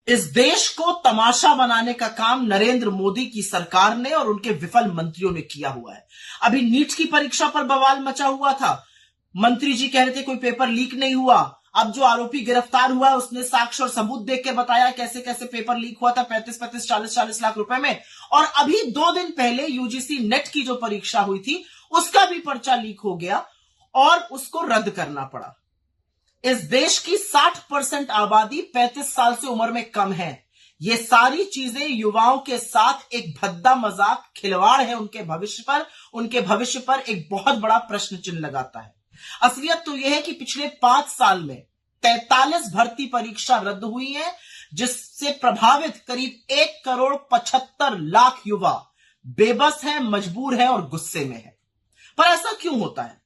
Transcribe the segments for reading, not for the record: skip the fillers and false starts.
इस देश को तमाशा बनाने का काम नरेंद्र मोदी की सरकार ने और उनके विफल मंत्रियों ने किया हुआ है। अभी नीट की परीक्षा पर बवाल मचा हुआ था। मंत्री जी कह रहे थे कोई पेपर लीक नहीं हुआ। अब जो आरोपी गिरफ्तार हुआ है उसने साक्ष्य और सबूत देख के बताया कैसे कैसे पेपर लीक हुआ था 35-35 40-40 लाख रुपए में। और अभी 2 दिन पहले यूजीसी नेट की जो परीक्षा हुई थी उसका भी पर्चा लीक हो गया और उसको रद्द करना पड़ा। इस देश की 60% आबादी 35 साल से उम्र में कम है। ये सारी चीजें युवाओं के साथ एक भद्दा मजाक खिलवाड़ है। उनके भविष्य पर एक बहुत बड़ा प्रश्न चिन्ह लगाता है। असलियत तो यह है कि पिछले 5 साल में 43 भर्ती परीक्षा रद्द हुई है, जिससे प्रभावित करीब 1,75,00,000 युवा बेबस हैं, मजबूर हैं और गुस्से में हैं। पर ऐसा क्यों होता है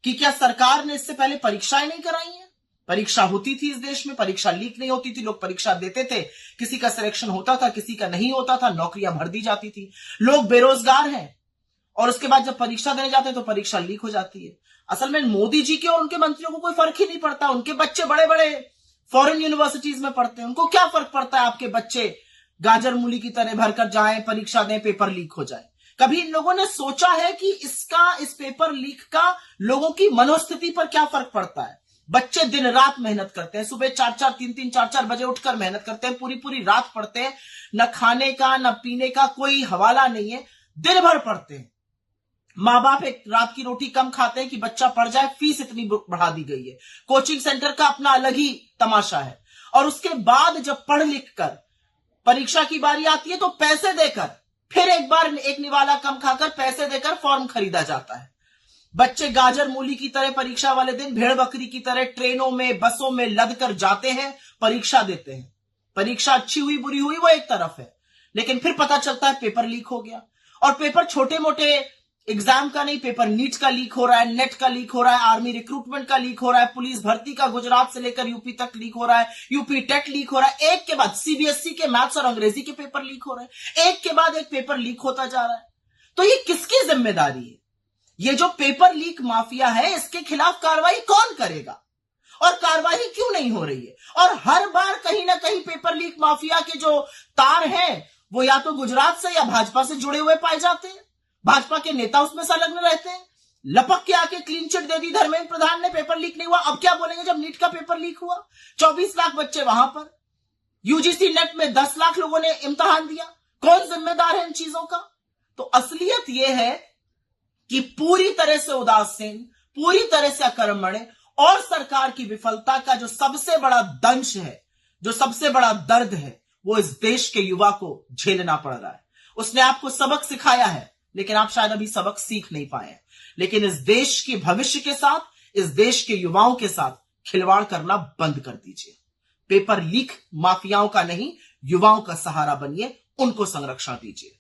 कि क्या सरकार ने इससे पहले परीक्षाएं नहीं कराई हैं? परीक्षा होती थी इस देश में, परीक्षा लीक नहीं होती थी, लोग परीक्षा देते थे, किसी का सिलेक्शन होता था, किसी का नहीं होता था, नौकरियां भर दी जाती थी। लोग बेरोजगार हैं और उसके बाद जब परीक्षा देने जाते हैं तो परीक्षा लीक हो जाती है। असल में मोदी जी के और उनके मंत्रियों को कोई फर्क ही नहीं पड़ता। उनके बच्चे बड़े बड़े फॉरेन यूनिवर्सिटीज में पढ़ते हैं, उनको क्या फर्क पड़ता है आपके बच्चे गाजर मूली की तरह भरकर जाएं, परीक्षा दें, पेपर लीक हो जाए। कभी इन लोगों ने सोचा है कि इस पेपर लीक का लोगों की मनोस्थिति पर क्या फर्क पड़ता है? बच्चे दिन रात मेहनत करते हैं, सुबह 4-4 3-3 4-4 बजे उठकर मेहनत करते हैं, पूरी पूरी रात पढ़ते हैं, न खाने का न पीने का कोई हवाला नहीं है, दिन भर पढ़ते हैं। माँ बाप एक रात की रोटी कम खाते हैं कि बच्चा पढ़ जाए, फीस इतनी बढ़ा दी गई है। कोचिंग सेंटर का अपना अलग ही तमाशा है। और उसके बाद जब पढ़ लिख कर परीक्षा की बारी आती है तो पैसे देकर फिर एक बार एक निवाला कम खाकर पैसे देकर फॉर्म खरीदा जाता है। बच्चे गाजर मूली की तरह परीक्षा वाले दिन भेड़ बकरी की तरह ट्रेनों में बसों में लद कर जाते हैं, परीक्षा देते हैं। परीक्षा अच्छी हुई बुरी हुई वो एक तरफ है, लेकिन फिर पता चलता है पेपर लीक हो गया। और पेपर छोटे मोटे एग्जाम का नहीं, पेपर नीट का लीक हो रहा है, नेट का लीक हो रहा है, आर्मी रिक्रूटमेंट का लीक हो रहा है, पुलिस भर्ती का गुजरात से लेकर यूपी तक लीक हो रहा है, यूपी टेट लीक हो रहा है। एक के बाद सीबीएसई के मैथ्स और अंग्रेजी के पेपर लीक हो रहे हैं, एक के बाद एक पेपर लीक होता जा रहा है। तो ये किसकी जिम्मेदारी है? ये जो पेपर लीक माफिया है, इसके खिलाफ कार्रवाई कौन करेगा और कार्रवाई क्यों नहीं हो रही है? और हर बार कहीं ना कहीं पेपर लीक माफिया के जो तार हैं वो या तो गुजरात से या भाजपा से जुड़े हुए पाए जाते हैं। भाजपा के नेता उसमें संलग्न रहते हैं। लपक के आके क्लीन चिट दे दी धर्मेंद्र प्रधान ने, पेपर लीक नहीं हुआ। अब क्या बोलेंगे जब नीट का पेपर लीक हुआ? 24 लाख बच्चे वहां पर, यूजीसी नेट में 10 लाख लोगों ने इम्तिहान दिया। कौन जिम्मेदार है इन चीजों का? तो असलियत यह है कि पूरी तरह से उदासीन, पूरी तरह से अकर्मण्य और सरकार की विफलता का जो सबसे बड़ा दंश है, जो सबसे बड़ा दर्द है, वो इस देश के युवा को झेलना पड़ रहा है। उसने आपको सबक सिखाया है, लेकिन आप शायद अभी सबक सीख नहीं पाए हैं। लेकिन इस देश के भविष्य के साथ, इस देश के युवाओं के साथ खिलवाड़ करना बंद कर दीजिए। पेपर लीक माफियाओं का नहीं, युवाओं का सहारा बनिए, उनको संरक्षण दीजिए।